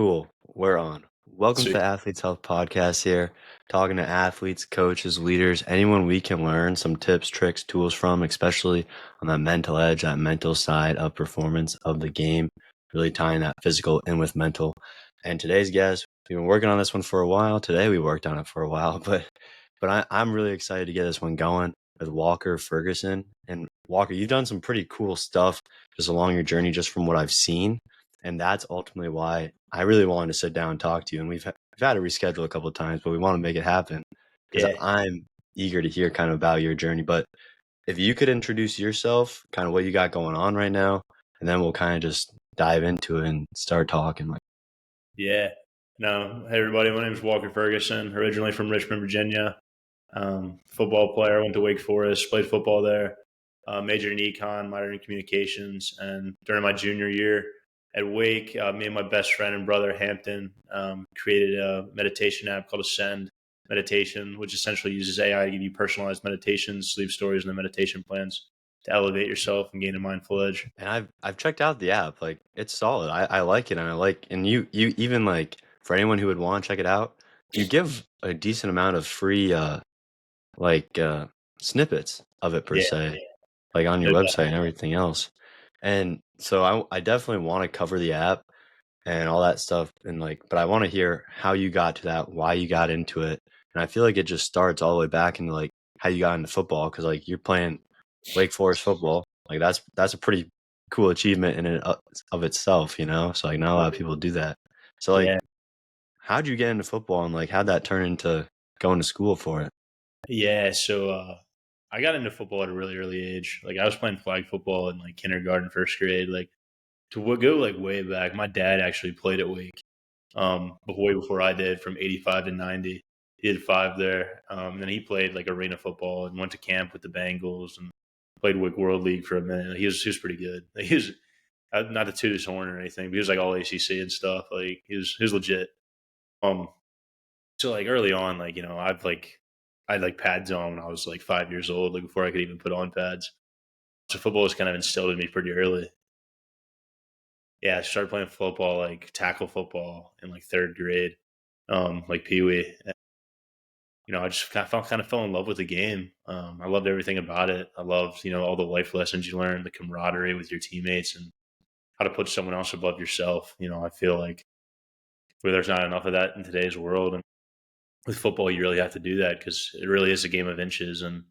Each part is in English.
Cool. We're on. Welcome to Sweet. Athletes Health Podcast here, talking to athletes, coaches, leaders, anyone we can learn some tips, tricks, tools from, especially on that mental edge, that mental side of performance of the game, really tying that physical in with mental. And today's guest, we've been working on this one for a while. Today we worked on it for a while, but I'm really excited to get this one going with Walker Ferguson. And Walker, you've done some pretty cool stuff just along your journey, just from what I've seen. And that's ultimately why I really wanted to sit down and talk to you. And we've had to reschedule a couple of times, but we want to make it happen because Yeah. I'm eager to hear kind of about your journey. But if you could introduce yourself, kind of what you got going on right now, and then we'll kind of just dive into it and start talking. Yeah. No. Hey, everybody. My name is Walker Ferguson, originally from Richmond, Virginia. Football player. Went to Wake Forest, played football there. Majored in econ, minored in communications. And during my junior year at Wake, me and my best friend and brother, Hampton, created a meditation app called Ascend Meditation, which essentially uses AI to give you personalized meditations, sleep stories, and the meditation plans to elevate yourself and gain a mindful edge. And I've checked out the app. Like, it's solid. I like it, and you even, like, for anyone who would want to check it out, you give a decent amount of free like snippets of it per Yeah. se, like on your No doubt. website and everything else. And so I definitely want to cover the app and all that stuff, and like, but I want to hear how you got to that, why you got into it. And I feel like it just starts all the way back into like how you got into football, because like you're playing Wake Forest football. Like that's a pretty cool achievement in and of itself, you know? So like not a lot of people do that. So like Yeah. how'd you get into football, and like how'd that turn into going to school for it? Yeah, so I got into football at a really early age. Like I was playing flag football in like kindergarten, first grade. Like go like way back. My dad actually played at Wake, way before I did, from '85 to '90. He did 5 there. And then he played like arena football and went to camp with the Bengals and played Wake World League for a minute. He was pretty good. Like, he was not to toot his horn or anything, but he was like all ACC and stuff. Like he was legit. Um, so like early on, like, I had like pads on when I was like 5 years old, like before I could even put on pads. So football was kind of instilled in me pretty early. Yeah, I started playing football, like tackle football in like third grade, like Pee Wee. I just kind of fell in love with the game. I loved everything about it. I loved, all the life lessons you learn, the camaraderie with your teammates, and how to put someone else above yourself. I feel like where there's not enough of that in today's world, and with football, you really have to do that because it really is a game of inches. And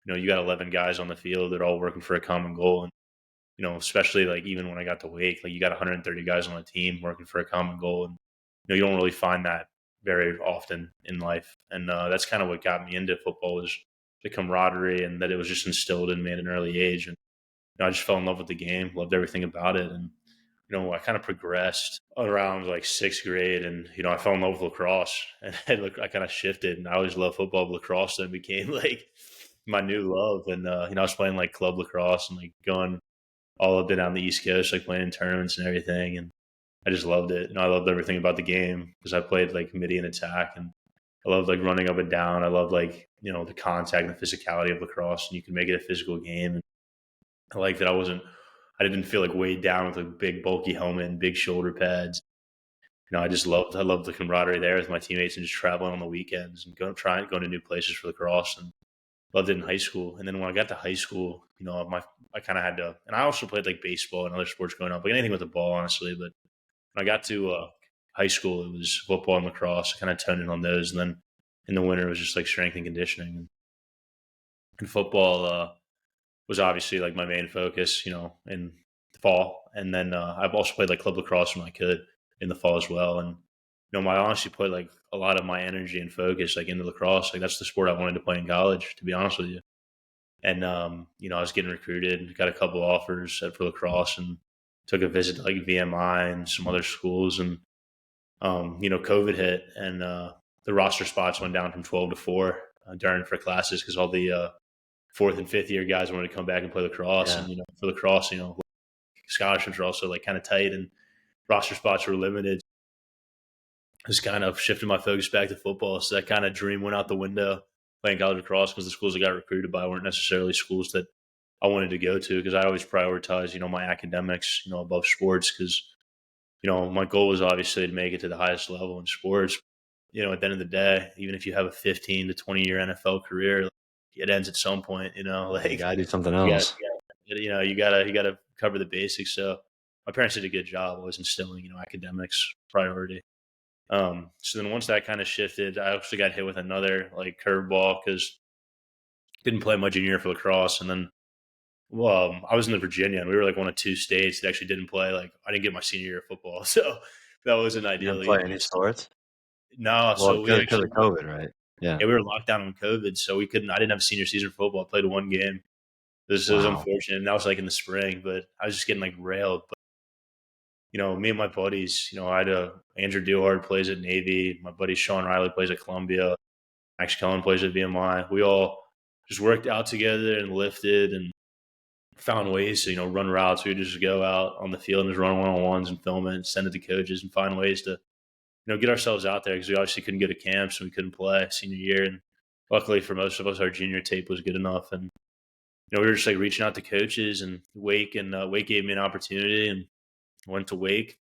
you got 11 guys on the field; they're all working for a common goal. And especially like even when I got to Wake, like you got 130 guys on the team working for a common goal, and you don't really find that very often in life. And that's kind of what got me into football, was the camaraderie, and that it was just instilled in me at an early age. And I just fell in love with the game, loved everything about it. And I kind of progressed around like sixth grade, and I fell in love with lacrosse, and I kind of shifted, and I always loved football. But lacrosse then became like my new love, and I was playing like club lacrosse and like going all up and down the East Coast, like playing in tournaments and everything, and I just loved it. I loved everything about the game because I played like midi and attack, and I loved like running up and down. I loved like the contact and the physicality of lacrosse, and you can make it a physical game. And I like that I didn't feel like weighed down with a big bulky helmet and big shoulder pads. I loved the camaraderie there with my teammates and just traveling on the weekends and going to new places for lacrosse, and loved it in high school. And then when I got to high school, I kind of had to, and I also played like baseball and other sports growing up, like anything with the ball, honestly. But when I got to high school, it was football and lacrosse. I kind of toned in on those, and then in the winter it was just like strength and conditioning. And football was obviously like my main focus, in the fall. And then I've also played like club lacrosse when I could in the fall as well. And I honestly put like a lot of my energy and focus like into lacrosse. Like that's the sport I wanted to play in college, to be honest with you. And I was getting recruited, got a couple offers for lacrosse, and took a visit to like VMI and some other schools. And COVID hit, and the roster spots went down from 12 to 4 during for classes because all the fourth and fifth year guys wanted to come back and play lacrosse. Yeah. And for lacrosse, scholarships are also like kind of tight, and roster spots were limited. Just kind of shifted my focus back to football, so that kind of dream went out the window playing college lacrosse, because the schools I got recruited by weren't necessarily schools that I wanted to go to, because I always prioritize my academics above sports, because My goal was obviously to make it to the highest level in sports. At the end of the day, even if you have a 15 to 20-year NFL career, like, it ends at some point. Yeah, you Like gotta do something you got, else. you gotta cover the basics. So my parents did a good job always instilling, academics priority. So then once that kind of shifted, I actually got hit with another like curveball because didn't play my junior year for lacrosse, and then well, I was in the Virginia, and we were like one of two states that actually didn't play. Like, I didn't get my senior year of football, so that wasn't You didn't ideal play either. any sports? No, Well, so we because actually of COVID, right? Yeah. yeah, we were locked down on COVID, so we couldn't. I didn't have a senior season for football. I played one game. This was Wow. unfortunate. And that was like in the spring, but I was just getting like railed. But me and my buddies, I had Andrew Dewhart plays at Navy. My buddy Sean Riley plays at Columbia. Max Kellen plays at VMI. We all just worked out together and lifted and found ways to run routes. We would just go out on the field and just run one on ones and film it, and send it to coaches, and find ways to get ourselves out there because we obviously couldn't go to camps and we couldn't play senior year. And luckily for most of us, our junior tape was good enough, and we were just like reaching out to coaches and Wake, and Wake gave me an opportunity, and went to Wake.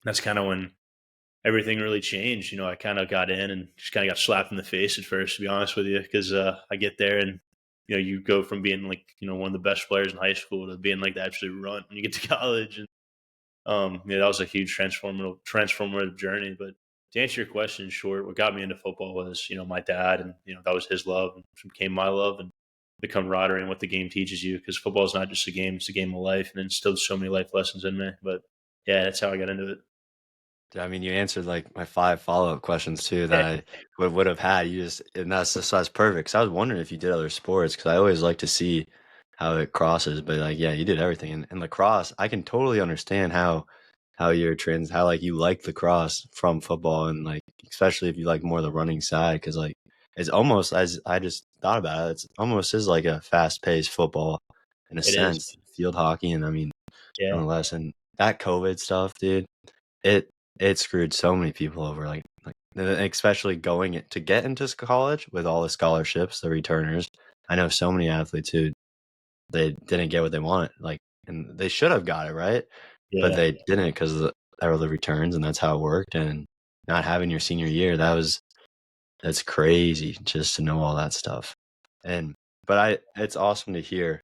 That's kind of when everything really changed. I kind of got in and just kind of got slapped in the face at first, to be honest with you, because I get there and you go from being like one of the best players in high school to being like the absolute runt when you get to college. And yeah, that was a huge transformative journey. But to answer your question, in short, what got me into football was my dad, and that was his love, and became my love, and the camaraderie and what the game teaches you. Because football is not just a game; it's a game of life, and it instilled so many life lessons in me. But yeah, that's how I got into it. I mean, you answered like my 5 follow-up questions too that I would have had. You just, and that's perfect. 'Cause I was wondering if you did other sports because I always like to see how it crosses. But like, yeah, you did everything. And lacrosse, I can totally understand how you're how like you like lacrosse from football, and like especially if you like more the running side because like it's almost, as I just thought about it, it's almost is like a fast-paced football in a It is, sense, field hockey, and I mean, yeah, nonetheless, and that COVID stuff, dude. It it screwed so many people over, especially to get into college with all the scholarships, the returners. I know so many athletes who they didn't get what they wanted, and they should have got it, right? But yeah, they didn't because of the returns, and that's how it worked. And not having your senior year, that's crazy just to know all that stuff. And but it's awesome to hear.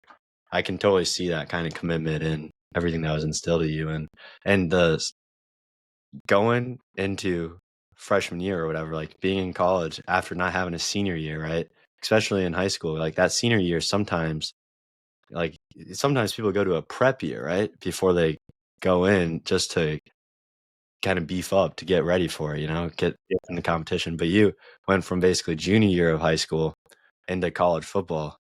I can totally see that kind of commitment and everything that was instilled in you, and the going into freshman year or whatever, like being in college after not having a senior year, right? Especially in high school, like that senior year, like sometimes people go to a prep year, right? Before they go in just to kind of beef up to get ready for it, get in the competition. But you went from basically junior year of high school into college football,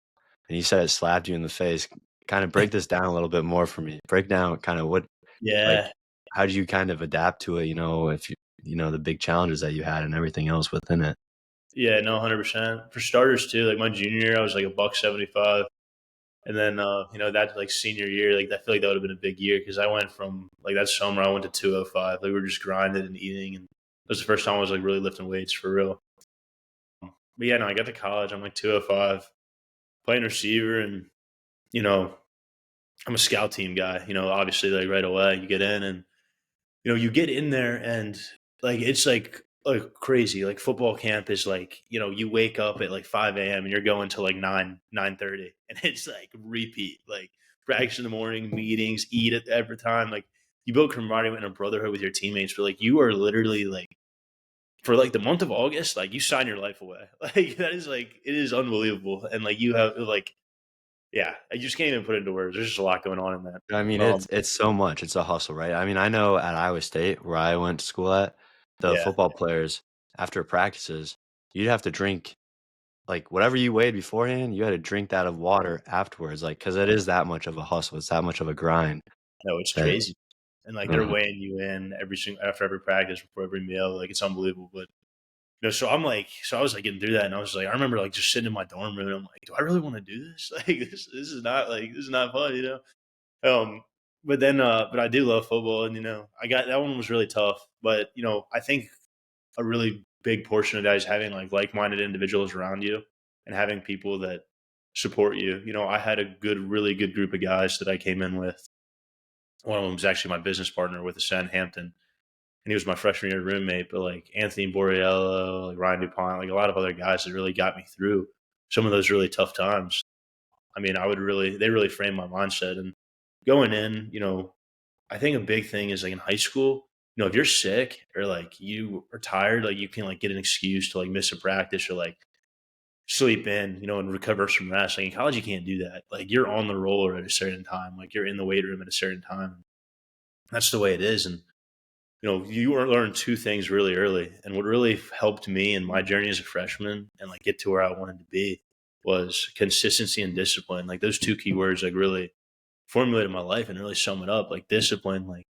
and you said it slapped you in the face. Kind of break this down a little bit more for me. Break down kind of like, yeah, how did you kind of adapt to it, if the big challenges that you had and everything else within it? yeah. No, 100%. For starters, too. Like my junior year, I was like a buck 75. And then, that like senior year, like I feel like that would have been a big year because I went from like that summer, I went to 205. Like we were just grinding and eating, and it was the first time I was like really lifting weights for real. But yeah, no, I got to college. I'm like 205, playing receiver, and you know, I'm a scout team guy. Obviously, like right away, you get in, and you get in there, and like it's like crazy. Like football camp is like you wake up at like 5 a.m. and you're going to like 9:30, and it's like repeat, like practice in the morning, meetings, eat at every time. Like you build camaraderie and a brotherhood with your teammates, but like you are literally like for like the month of August, like you sign your life away. Like that is like it is unbelievable, and like you have like yeah, I just can't even put it into words. There's just a lot going on in that. I mean, Um, it's so much. It's a hustle, right? I mean, I know at Iowa State, where I went to school at, the yeah, football players, after practices, you'd have to drink like whatever you weighed beforehand, you had to drink that of water afterwards, like because it is that much of a hustle. It's that much of a grind no, it's that crazy. And like they're uh, weighing you in every single after every practice before every meal. Like it's unbelievable. But so I was like getting through that, and I was like, I remember like just sitting in my dorm room, and I'm like, do I really want to do this? Like this is not fun. Um, but I do love football, and I got that one was really tough. But I think a really big portion of that is having like minded individuals around you and having people that support you. I had a really good group of guys that I came in with. One of them was actually my business partner with the Hampton, and he was my freshman year roommate. But like Anthony Borriello, like Ryan Dupont, like a lot of other guys that really got me through some of those really tough times. I mean, they really framed my mindset. And going in, I think a big thing is like in high school, if you're sick or like you are tired, like you can like get an excuse to like miss a practice or like sleep in, and recover from rest. Like in college, you can't do that. Like you're on the roller at a certain time. Like you're in the weight room at a certain time. That's the way it is. And you learn two things really early. And what really helped me in my journey as a freshman and like get to where I wanted to be was consistency and discipline. Like those two key words like really formulated my life and really sum it up. Like discipline, like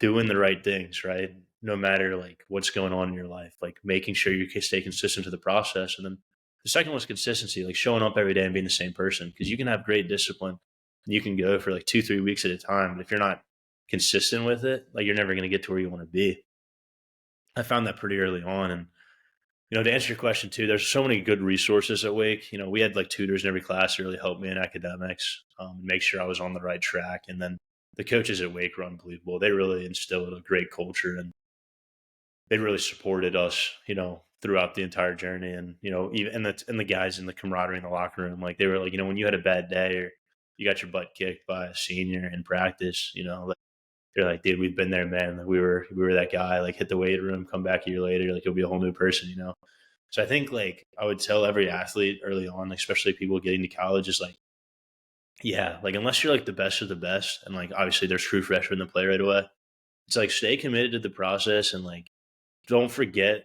doing the right things, right? No matter like what's going on in your life, like making sure you can stay consistent to the process. And then the second was consistency, like showing up every day and being the same person. Because you can have great discipline and you can go for like 2, 3 weeks at a time. But if you're not consistent with it, like you're never going to get to where you want to be. I found that pretty early on. And, to answer your question too, there's so many good resources at Wake. We had like tutors in every class to really help me in academics, make sure I was on the right track. And then the coaches at Wake were unbelievable. They really instilled a great culture and they really supported us, throughout the entire journey. And, even and the guys in the camaraderie in the locker room, like they were like, when you had a bad day or you got your butt kicked by a senior in practice, like they're like, dude, we've been there, man. Like we were that guy, like hit the weight room, come back a year later, like you'll be a whole new person. So I think like I would tell every athlete early on, especially people getting to college, is like, yeah, like unless you're like the best of the best, and like obviously there's true freshmen that play right away. It's like stay committed to the process and like don't forget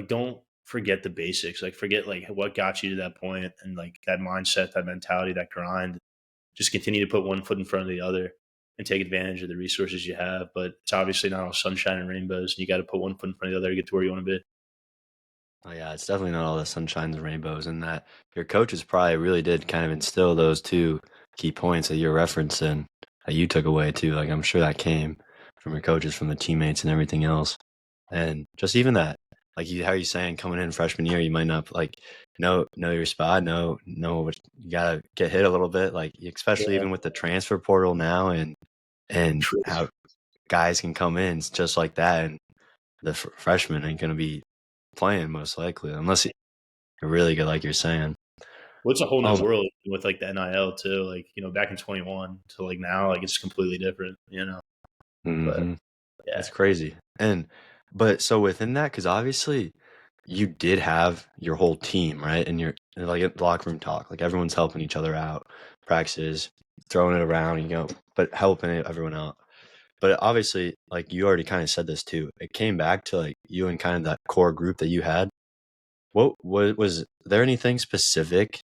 don't forget the basics. Like forget like what got you to that point and like that mindset, that mentality, that grind. Just continue to put one foot in front of the other and take advantage of the resources you have. But it's obviously not all sunshine and rainbows. And you got to put one foot in front of the other to get to where you want to be. Oh yeah, it's definitely not all the sunshines and rainbows, and that your coaches probably really did kind of instill those two key points that you're referencing that you took away too. Like I'm sure that came from your coaches, from the teammates and everything else. And just even that, like how you saying coming in freshman year, you might not like know your spot, know what you gotta get hit a little bit, like especially Yeah. even with the transfer portal now and True. how guys can come in just like that, and the freshman ain't gonna be playing most likely unless you're really good, like you're saying. Well, it's a whole new Um, world with like the NIL too. Like, back in 21 to like now, like it's completely different. But mhm. yeah, That's crazy. But so within that, because obviously you did have your whole team, right? And you're like at locker room talk, like everyone's helping each other out, practices, throwing it around, but helping everyone out. But obviously, like you already kind of said this too, it came back to like you and kind of that core group that you had. What was there anything specific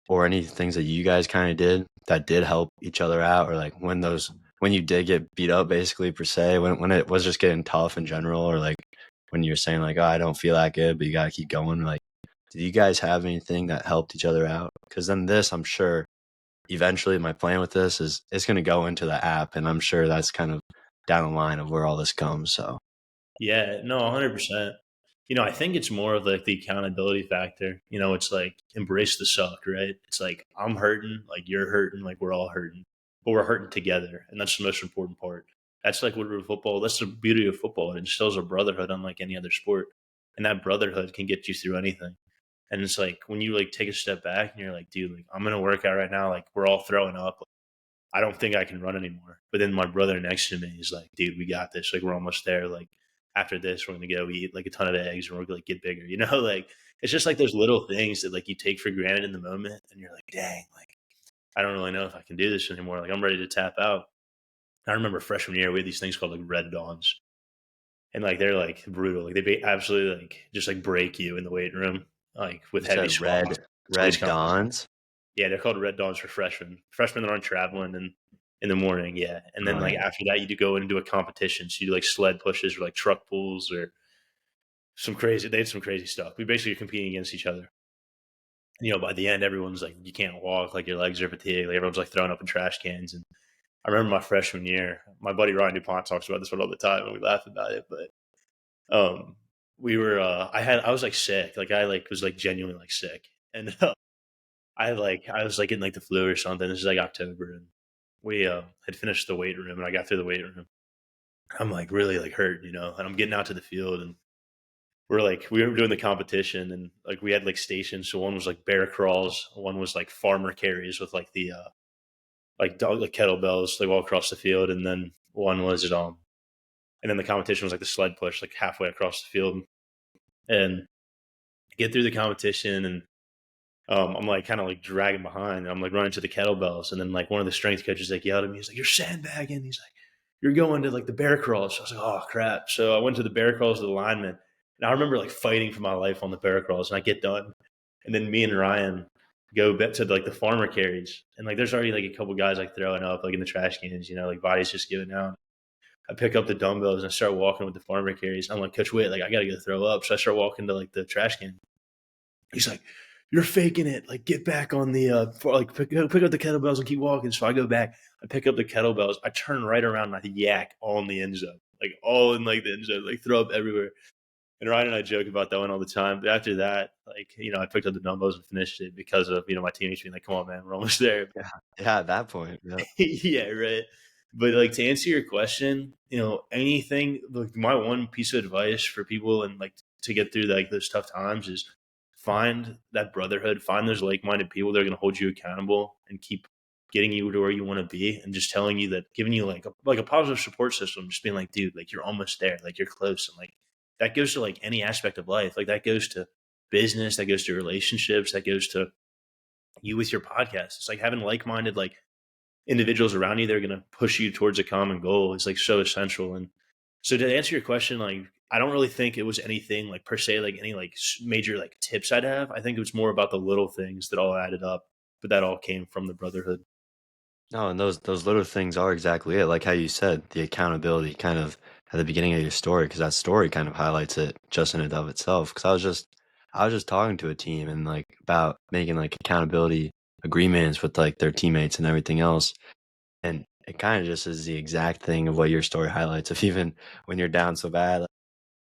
or any things that you guys kind of did that did help each other out, or like when you did get beat up basically per se, when it was just getting tough in general, or like when you're saying like, oh, I don't feel that good but you got to keep going, like did you guys have anything that helped each other out? Because then this, I'm sure eventually my plan with this is it's going to go into the app, and I'm sure that's kind of down the line of where all this comes. So yeah, no, 100%. I think it's more of like the accountability factor. It's like embrace the suck, right? It's like I'm hurting, like you're hurting, like we're all hurting, but we're hurting together, and that's the most important part. That's like what football. That's the beauty of football. It instills a brotherhood unlike any other sport, and that brotherhood can get you through anything. And it's like when you like take a step back and you're like, dude, like I'm gonna work out right now. Like we're all throwing up. I don't think I can run anymore. But then my brother next to me is like, dude, we got this. Like we're almost there. Like after this, we're gonna go eat like a ton of eggs and we're gonna like, get bigger. Like it's just like those little things that like you take for granted in the moment, and you're like, dang, like I don't really know if I can do this anymore. Like I'm ready to tap out. I remember freshman year we had these things called like red dawns, and like they're like brutal. Like absolutely like just like break you in the weight room, like with you heavy said squats. All these red kind of dawns. yeah, they're called red dawns for freshmen. Freshmen that aren't traveling and in the morning, yeah. And then Oh like yeah. after that, you do go into a competition. So you do like sled pushes or like truck pulls or some crazy. They had some crazy stuff. We basically are competing against each other. By the end, everyone's like, you can't walk, like your legs are fatigued. Like everyone's like throwing up in trash cans. And I remember my freshman year, my buddy Ryan Dupont talks about this one all the time, and we laugh about it. But um, we were, I was like sick, like I like was like genuinely like sick, and I was like getting like the flu or something. This is like October, we had finished the weight room, and I got through the weight room. I'm like really like hurt, and I'm getting out to the field, and we were doing the competition, and like we had like stations. So one was like bear crawls, one was like farmer carries with like the like dog like kettlebells like all across the field, and then one was and then the competition was like the sled push like halfway across the field, and get through the competition, and I'm like kind of like dragging behind, and I'm like running to the kettlebells, and then like one of the strength coaches like yelled at me. He's like, "You're sandbagging." He's like, "You're going to like the bear crawls." So I was like, "Oh crap!" So I went to the bear crawls with the lineman, and I remember like fighting for my life on the bear crawls, and I get done, and then me and Ryan go back to like the farmer carries, and like there's already like a couple guys like throwing up like in the trash cans, like bodies just giving out. I pick up the dumbbells and I start walking with the farmer carries. I'm like, "Coach Witt, like I gotta go throw up." So I start walking to like the trash can. He's like, "You're faking it. Like, get back on the pick up the kettlebells and keep walking." So I go back. I pick up the kettlebells. I turn right around and I yak all in the end zone, like all in like the end zone, like throw up everywhere. And Ryan and I joke about that one all the time. But after that, like I picked up the dumbbells and finished it because of my teammates being like, "Come on, man, we're almost there." Yeah, yeah, at that point, yeah. Yeah, right. But like to answer your question, anything like my one piece of advice for people and like to get through like those tough times is find that brotherhood, find those like-minded people that are going to hold you accountable and keep getting you to where you want to be, and just telling you that, giving you like a positive support system, just being like, "Dude, like you're almost there, like you're close." And like that goes to like any aspect of life. Like that goes to business, that goes to relationships, that goes to you with your podcast. It's like having like-minded like individuals around you that are going to push you towards a common goal is like so essential. And so to answer your question, like I don't really think it was anything like per se, like any like major like tips I'd have. I think it was more about the little things that all added up, but that all came from the brotherhood. No, and those little things are exactly it. Like how you said, the accountability kind of at the beginning of your story, because that story kind of highlights it just in and of itself. Because I was just talking to a team and like about making like accountability agreements with like their teammates and everything else. And it kind of just is the exact thing of what your story highlights. If even when you're down so bad, like,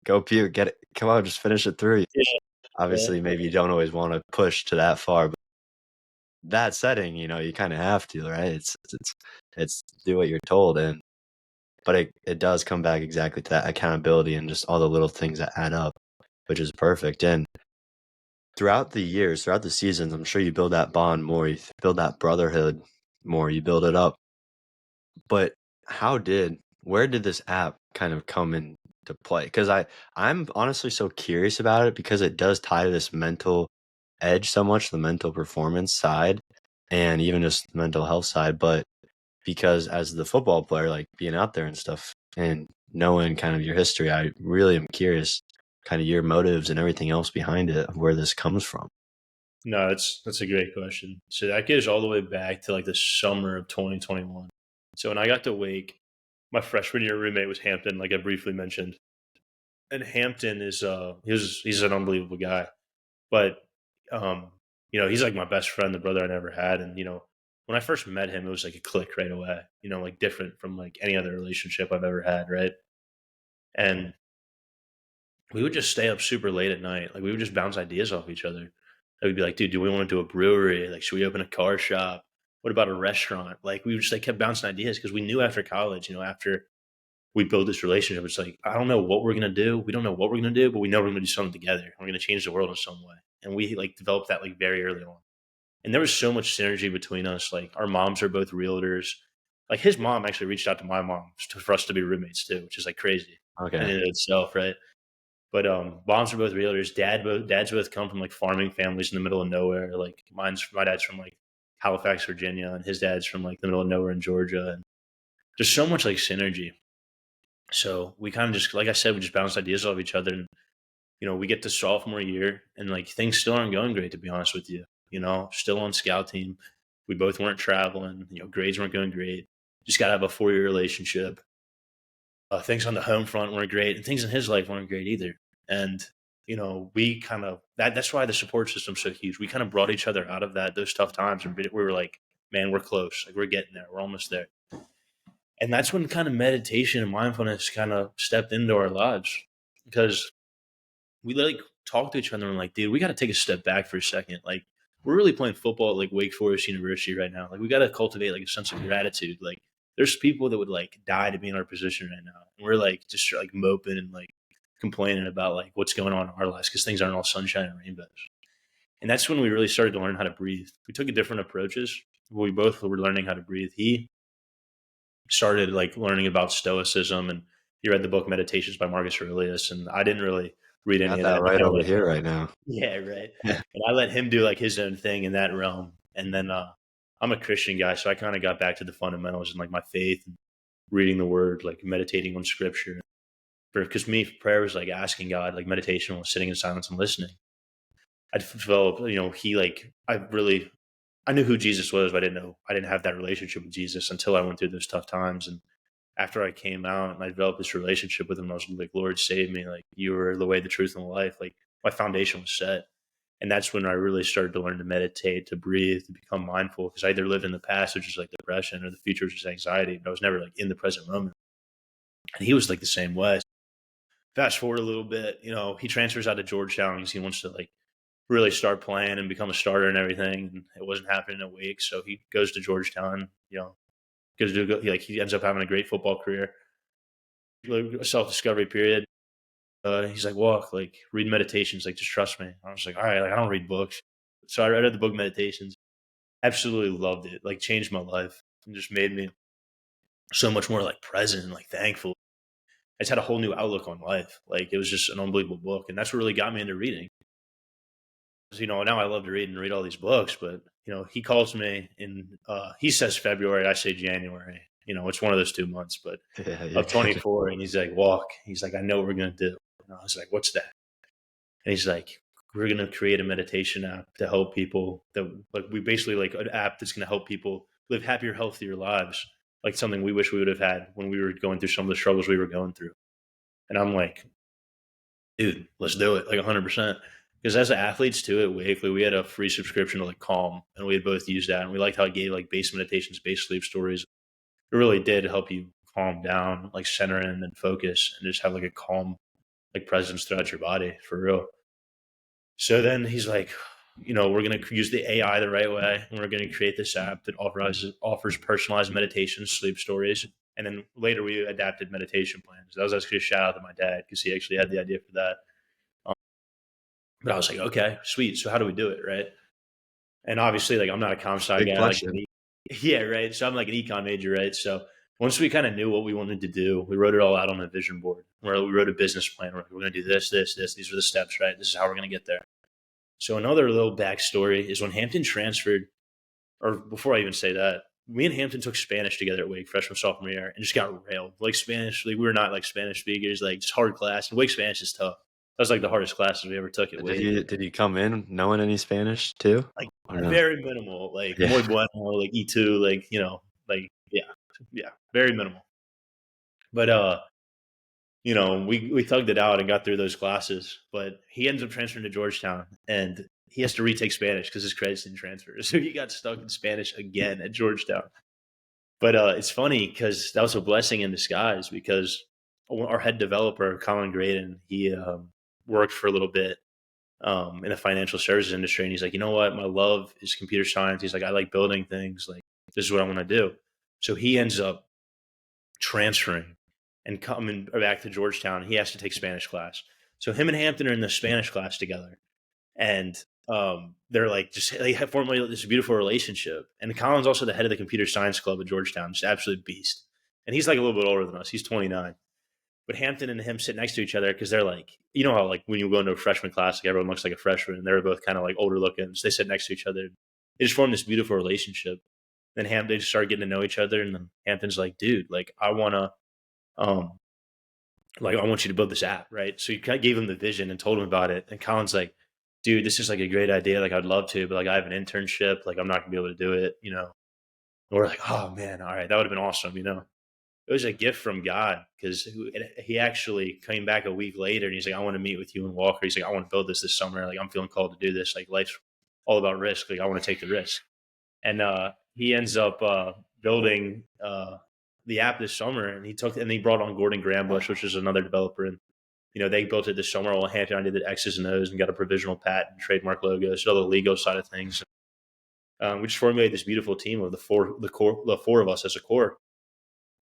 go puke, get it, come on, just finish it through. Yeah, yeah. Obviously, maybe you don't always want to push to that far, but that setting, you kind of have to, right? It's do what you're told, and but it does come back exactly to that accountability and just all the little things that add up, which is perfect. And throughout the years, throughout the seasons, I'm sure you build that bond more, you build that brotherhood more, you build it up. But where did this app kind of come into play? Because I'm honestly so curious about it because it does tie to this mental edge so much, the mental performance side, and even just the mental health side. But because as the football player, like being out there and stuff and knowing kind of your history, I really am curious kind of your motives and everything else behind it, of where this comes from. No, that's a great question. So that goes all the way back to like the summer of 2021. So when I got to Wake, my freshman year roommate was Hampton, like I briefly mentioned. And Hampton is he's an unbelievable guy. But um, he's like my best friend, the brother I never had. And when I first met him, it was like a click right away. Like different from like any other relationship I've ever had, right? And we would just stay up super late at night. Like we would just bounce ideas off each other. I would be like, "Dude, do we want to do a brewery? Like, should we open a car shop? What about a restaurant?" Like we just like kept bouncing ideas because we knew after college, after we build this relationship, it's like, I don't know what we're gonna do. We don't know what we're gonna do, but we know we're gonna do something together. We're gonna change the world in some way. And we like developed that like very early on. And there was so much synergy between us. Like our moms are both realtors. Like his mom actually reached out to my mom for us to be roommates too, which is like crazy in Okay. and of itself, right? But moms are both realtors. Dads both come from like farming families in the middle of nowhere. Like my dad's from like Halifax, Virginia, and his dad's from like the middle of nowhere in Georgia. And there's so much like synergy. So we kind of just, like I said, we just bounce ideas off each other, and we get to sophomore year, and like things still aren't going great, to be honest with you. Still on scout team. We both weren't traveling. Grades weren't going great. Just got to have a 4-year relationship. Things on the home front weren't great, and things in his life weren't great either. And we kind of that's why the support system's so huge. We kind of brought each other out of those tough times, and we were like, man, we're close. Like we're getting there. We're almost there. And that's when kind of meditation and mindfulness kind of stepped into our lives, because we like talked to each other and like, dude, we got to take a step back for a second. Like we're really playing football at like Wake Forest University right now. Like we got to cultivate like a sense of gratitude. Like there's people that would like die to be in our position right now. And we're like just like moping and like complaining about like what's going on in our lives because things aren't all sunshine and rainbows. And that's when we really started to learn how to breathe. We took different approaches. We both were learning how to breathe. He started like learning about stoicism, and he read the book Meditations by Marcus Aurelius, and I didn't really read any Got of that that. And I right kind of over let here right now. yeah, right. And I let him do like his own thing in that realm. And then I'm a Christian guy, so I kind of got back to the fundamentals and like my faith and reading the word, like meditating on scripture. Because me, prayer was like asking God, like meditation was sitting in silence and listening. I developed, he like, I knew who Jesus was, but I didn't have that relationship with Jesus until I went through those tough times. And after I came out and I developed this relationship with him, I was like, Lord, save me. Like you were the way, the truth, and the life. Like my foundation was set. And that's when I really started to learn to meditate, to breathe, to become mindful. Because I either lived in the past, which is like depression, or the future, which is anxiety. But I was never like in the present moment. And he was like the same way. Fast forward a little bit, he transfers out of Georgetown because he wants to like really start playing and become a starter and everything. And it wasn't happening in a week. So he goes to Georgetown, goes to he ends up having a great football career, a self discovery period. He's like, walk, like read meditations, like just trust me. I was like, all right, like I don't read books. So I read the book Meditations, absolutely loved it, like changed my life and just made me so much more like present and like thankful. I just had a whole new outlook on life. Like it was just an unbelievable book. And that's what really got me into reading. So, now I love to read and read all these books, but he calls me in he says February, I say January. It's one of those 2 months, but Yeah, you're of good. 24, and he's like, walk. He's like, I know what we're gonna do. And I was like, what's that? And he's like, we're gonna create a meditation app to help people that like we basically like an app that's gonna help people live happier, healthier lives, like something we wish we would have had when we were going through some of the struggles we were going through. And I'm like, dude, let's do it, like 100%. Because as athletes too at Wake, we had a free subscription to like Calm, and we had both used that, and we liked how it gave like base meditations, base sleep stories. It really did help you calm down, like center in and focus, and just have like a calm like presence throughout your body for real. So then he's like, we're going to use the AI the right way, and we're going to create this app that offers personalized meditations, sleep stories. And then later we adapted meditation plans. That was actually a shout out to my dad because he actually had the idea for that. Um, but I was like, okay, sweet. So how do we do it, right? And obviously, like I'm not a comp sci Big guy, like question. yeah, right. So I'm like an econ major, right? So once we kind of knew what we wanted to do, we wrote it all out on a vision board. Where we wrote a business plan. We're going to do this, this, this. These are the steps, right? This is how we're going to get there. So another little backstory is when Hampton transferred, or before I even say that, me and Hampton took Spanish together at Wake freshman sophomore year and just got railed. Like Spanish, like we were not like Spanish speakers, like just hard class. And Wake Spanish is tough. That was like the hardest classes we ever took at Did Wake. you come in knowing any Spanish too, Like or no? very minimal, like Yeah. muy bueno, like E2, like like yeah, very minimal. But we thugged it out and got through those classes. But he ends up transferring to Georgetown, and he has to retake Spanish because his credits didn't transfer. So he got stuck in Spanish again at Georgetown. But it's funny because that was a blessing in disguise because our head developer, Colin Graydon, he worked for a little bit in the financial services industry. And he's like, you know what? My love is computer science. He's like, I like building things. Like, this is what I want to do. So he ends up transferring and coming back to Georgetown. He has to take Spanish class. So him and Hampton are in the Spanish class together. And they're like, just they have formulated this beautiful relationship. And Colin's also the head of the computer science club at Georgetown, just absolute beast. And he's like a little bit older than us. He's 29. But Hampton and him sit next to each other because they're like, how like when you go into a freshman class, like everyone looks like a freshman, and they're both kind of like older looking. So they sit next to each other. They just form this beautiful relationship. Then they just start getting to know each other, and then Hampton's like, dude, like um, I want you to build this app, right? So you kind of gave him the vision and told him about it. And Colin's like, dude, this is like a great idea. Like I'd love to, but like I have an internship. Like I'm not gonna be able to do it. And we're like, oh man, all right, that would have been awesome. It was a gift from God because he actually came back a week later and he's like, I want to meet with you and Walker. He's like, I want to build this summer. Like, I'm feeling called to do this. Like, life's all about risk. Like, I want to take the risk. And he ends up building the app this summer, and he brought on Gordon Grambush, which is another developer. And, they built it this summer. While Hampton and I did the X's and O's and got a provisional patent, trademark logos, all the legal side of things. We just formulated this beautiful team of the four of us as a core.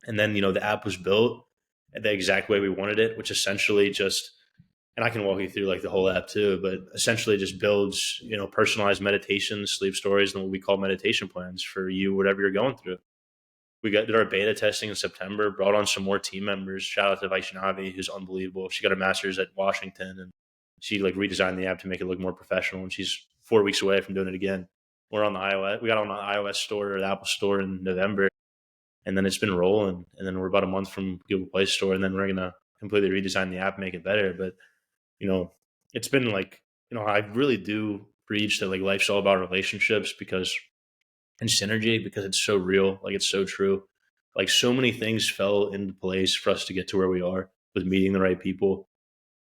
And then, the app was built the exact way we wanted it, which essentially just, and I can walk you through like the whole app too, but essentially just builds, personalized meditations, sleep stories, and what we call meditation plans for you, whatever you're going through. We did our beta testing in September, brought on some more team members. Shout out to Vaishnavi, who's unbelievable. She got a master's at Washington, and she like redesigned the app to make it look more professional. And she's 4 weeks away from doing it again. We're on the iOS. We got on the iOS store or the Apple store in November, and then it's been rolling. And then we're about a month from Google Play Store, and then we're gonna completely redesign the app, make it better. But you know, it's been like, I really do preach that like life's all about relationships because and synergy because it's so real, like it's so true. Like so many things fell into place for us to get to where we are with meeting the right people.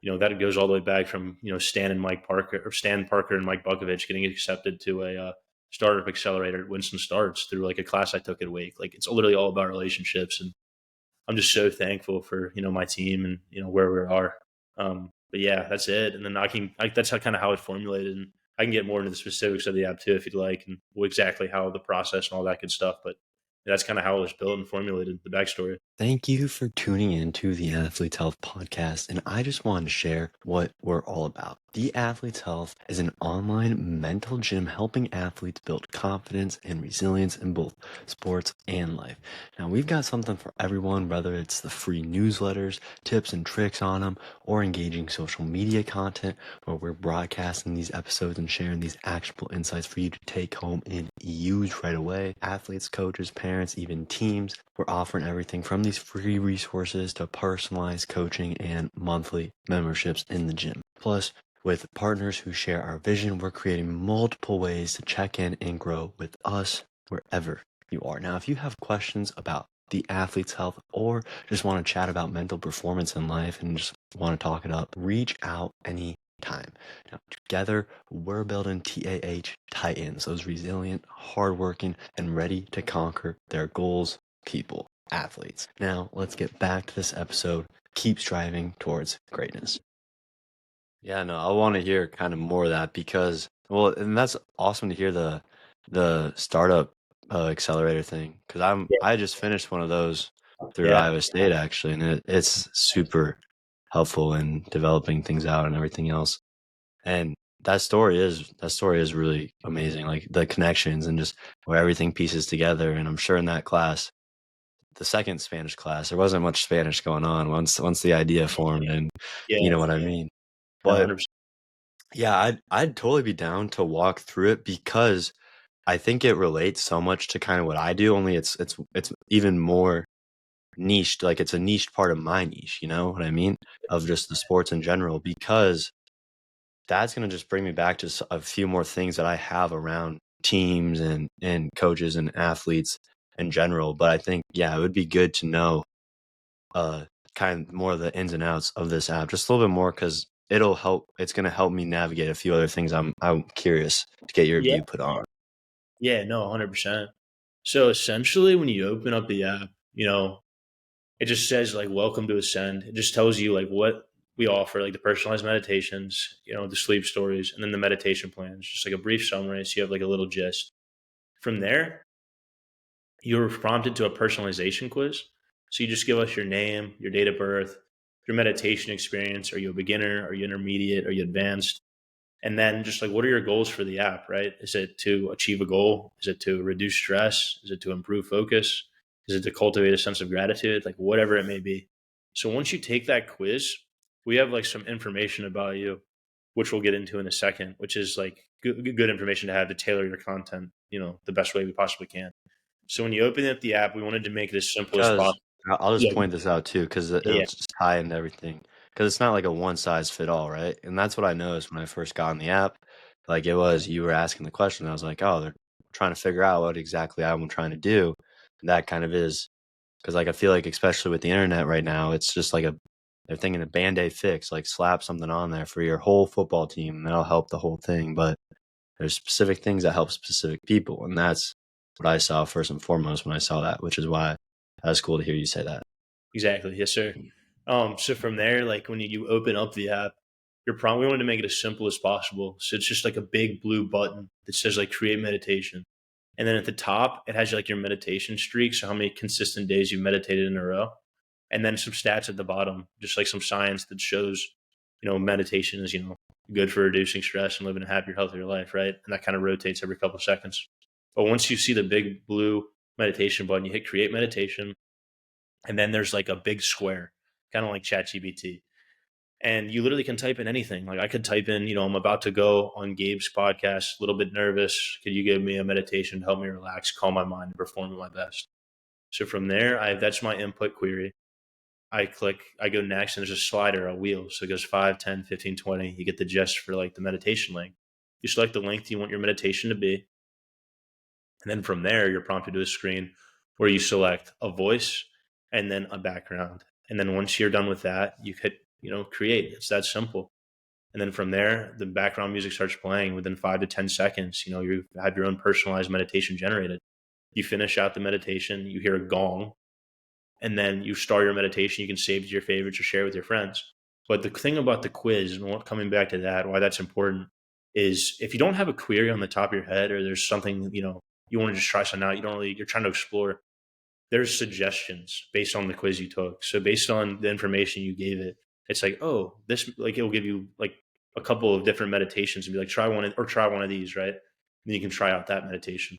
That goes all the way back from Stan Parker and Mike Bukovich getting accepted to a startup accelerator at Winston Starts through like a class I took at Wake. Like it's literally all about relationships, and I'm just so thankful for my team and where we are. But yeah, that's it. And then that's how kind of how it formulated, and I can get more into the specifics of the app too if you'd like, and exactly how the process and all that good stuff. But that's kind of how it was built and formulated, the backstory. Thank you for tuning in to the Athlete's Health podcast, and I just wanted to share what we're all about. The Athlete's Health is an online mental gym helping athletes build confidence and resilience in both sports and life. Now, we've got something for everyone, whether it's the free newsletters, tips and tricks on them, or engaging social media content where we're broadcasting these episodes and sharing these actionable insights for you to take home and use right away. Athletes, coaches, parents, even teams, we're offering everything from these free resources to personalized coaching and monthly memberships in the gym. Plus, with partners who share our vision, we're creating multiple ways to check in and grow with us wherever you are. Now, if you have questions about the athlete's health or just want to chat about mental performance in life and just want to talk it up, reach out anytime. Now, together, we're building TAH Titans, those resilient, hardworking, and ready to conquer their goals people, athletes. Now, let's get back to this episode. Keep striving towards greatness. Yeah, no, I want to hear kind of more of that because, well, and that's awesome to hear the startup accelerator thing because I just finished one of those through Yeah, Iowa State actually, and it's super helpful in developing things out and everything else. And that story is really amazing, like the connections and just where everything pieces together. And I'm sure in that class, the second Spanish class, there wasn't much Spanish going on once the idea formed, and you yeah, know what I mean. no, But 100%. yeah, I'd totally be down to walk through it because I think it relates so much to kind of what I do. Only it's even more niched, like it's a niched part of my niche. You know what I mean? Of just the sports in general, because that's gonna just bring me back to a few more things that I have around teams and coaches and athletes in general. But I think yeah, it would be good to know uh kind of more of the ins and outs of this app just a little bit more because it's going to help me navigate a few other things I'm curious to get your Yeah, view put on. yeah, no, 100%. So essentially, when you open up the app, it just says like "Welcome to Ascend." It just tells you like what we offer, like the personalized meditations, the sleep stories, and then the meditation plans. Just like a brief summary, so you have like a little gist. From there, you're prompted to a personalization quiz. So you just give us your name, your date of birth, your meditation experience. Are you a beginner? Are you intermediate? Are you advanced? And then just like, what are your goals for the app, right? Is it to achieve a goal? Is it to reduce stress? Is it to improve focus? Is it to cultivate a sense of gratitude? Like whatever it may be. So once you take that quiz, we have like some information about you, which we'll get into in a second, which is like good information to have to tailor your content, the best way we possibly can. So when you open up the app, we wanted to make it as simple as Because possible. I'll just Yeah, point this out too because yeah, it'll yeah. just tie into everything because it's not like a one size fit all, right? And that's what I noticed when I first got on the app. Like it was you were asking the question, I was like, oh, they're trying to figure out what exactly I'm trying to do. And that kind of is because like I feel like especially with the internet right now, it's just like they're thinking a band-aid fix, like slap something on there for your whole football team and that'll help the whole thing. But there's specific things that help specific people, and that's what I saw first and foremost when I saw that, which is why that's cool to hear you say that. Exactly. Yes, sir. So from there, like when you open up the app, we wanted to make it as simple as possible. So it's just like a big blue button that says like create meditation. And then at the top, it has like your meditation streak. So how many consistent days you meditated in a row. And then some stats at the bottom, just like some science that shows, meditation is, good for reducing stress and living a happier, healthier life, right? And that kind of rotates every couple of seconds. But once you see the big blue meditation button, you hit create meditation, and then there's like a big square, kind of like ChatGPT. And you literally can type in anything. Like I could type in, I'm about to go on Gabe's podcast, a little bit nervous. Could you give me a meditation to help me relax, calm my mind, and perform at my best? So from there, that's my input query. I click, I go next, and there's a slider, a wheel. So it goes 5, 10, 15, 20. You get the gist for like the meditation link. You select the length you want your meditation to be. And then from there, you're prompted to a screen where you select a voice and then a background. And then once you're done with that, you hit, create. It's that simple. And then from there, the background music starts playing within 5 to 10 seconds. You have your own personalized meditation generated. You finish out the meditation, you hear a gong, and then you start your meditation. You can save to your favorites or share with your friends. But the thing about the quiz, and coming back to that, why that's important, is if you don't have a query on the top of your head, or there's something, you want to just try something out, you're trying to explore, there's suggestions based on the quiz you took. So based on the information you gave it, it's like, oh, this, like, it'll give you like a couple of different meditations and be like, try one of these, right? And then you can try out that meditation.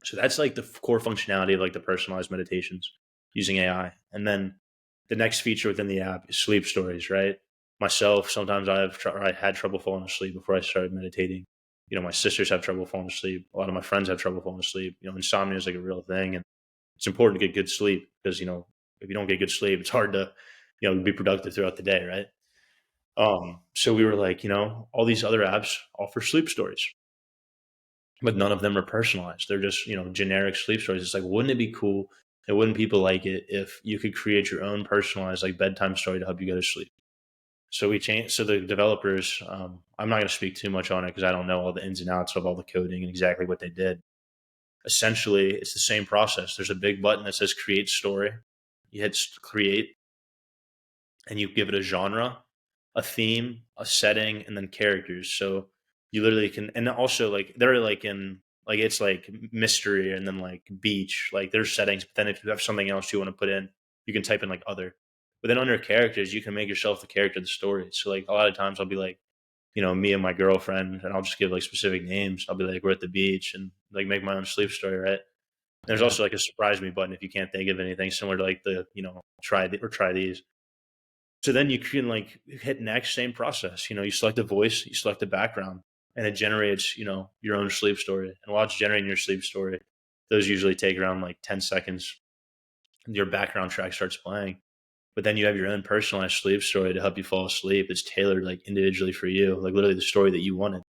So that's like the core functionality of like the personalized meditations using AI. And then the next feature within the app is sleep stories, right? Myself, sometimes I had trouble falling asleep before I started meditating. My sisters have trouble falling asleep. A lot of my friends have trouble falling asleep. Insomnia is like a real thing, and it's important to get good sleep because if you don't get good sleep, it's hard to be productive throughout the day, right? So we were like, all these other apps offer sleep stories, but none of them are personalized. They're just, generic sleep stories. It's like, wouldn't it be cool? And wouldn't people like it if you could create your own personalized like bedtime story to help you go to sleep? So we changed. So the developers, I'm not going to speak too much on it because I don't know all the ins and outs of all the coding and exactly what they did. Essentially, it's the same process. There's a big button that says create story. You hit create, and you give it a genre, a theme, a setting, and then characters. So you literally can, and also like they're like in like it's like mystery and then like beach, like there's settings. But then if you have something else you want to put in, you can type in like other. But then under characters, you can make yourself the character of the story. So like a lot of times I'll be like, me and my girlfriend, and I'll just give like specific names. I'll be like, we're at the beach, and like make my own sleep story, right? There's Yeah. also like a surprise me button if you can't think of anything, similar to like the try these. So then you can like hit next, same process. You select the voice, you select the background, and it generates, your own sleep story. And while it's generating your sleep story, those usually take around like 10 seconds. Your background track starts playing. But then you have your own personalized sleep story to help you fall asleep. It's tailored like individually for you, like literally the story that you wanted.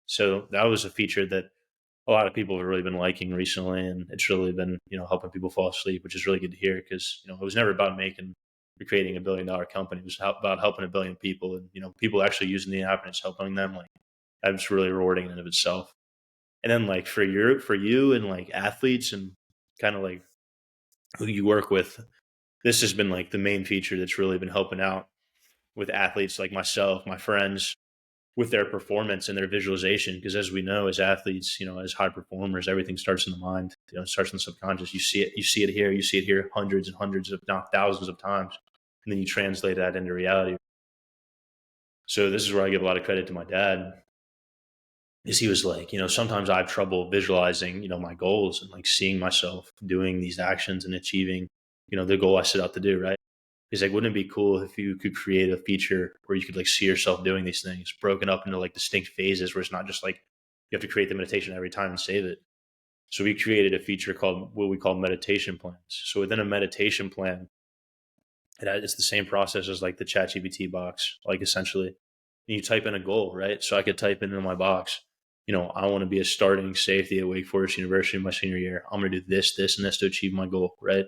So that was a feature that a lot of people have really been liking recently, and it's really been helping people fall asleep, which is really good to hear because it was never about making or creating $1 billion company. It was about helping 1 billion people, and people actually using the app and it's helping them. Like that's really rewarding in and of itself. And then like for you and like athletes and kind of like who you work with, this has been like the main feature that's really been helping out with athletes like myself, my friends, with their performance and their visualization. Because as we know, as athletes, as high performers, everything starts in the mind. It starts in the subconscious. You see it here hundreds and hundreds, if not thousands of times. And then you translate that into reality. So this is where I give a lot of credit to my dad. Is he was like, sometimes I have trouble visualizing, my goals and like seeing myself doing these actions and achieving, the goal I set out to do, right? He's like, wouldn't it be cool if you could create a feature where you could like see yourself doing these things broken up into like distinct phases where it's not just like you have to create the meditation every time and save it. So we created a feature called what we call meditation plans. So within a meditation plan, it's the same process as like the ChatGPT box, like essentially. And you type in a goal, right? So I could type into my box, I want to be a starting safety at Wake Forest University in my senior year. I'm going to do this, this, and this to achieve my goal, right?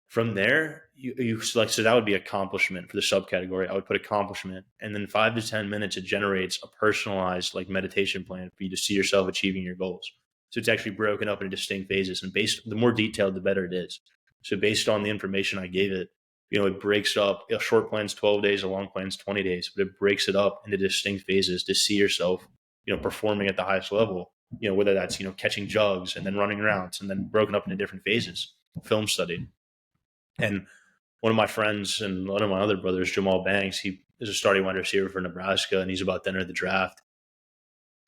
From there, you select, so that would be accomplishment for the subcategory. I would put accomplishment, and then 5 to 10 minutes, it generates a personalized like meditation plan for you to see yourself achieving your goals. So it's actually broken up into distinct phases, and the more detailed, the better it is. So based on the information I gave it, it breaks up. A short plan's 12 days, a long plan's 20 days, but it breaks it up into distinct phases to see yourself, performing at the highest level. whether that's, catching jugs and then running routes and then broken up into different phases, film study. And one of my friends and one of my other brothers, Jamal Banks, he is a starting wide receiver for Nebraska, and he's about to enter the draft.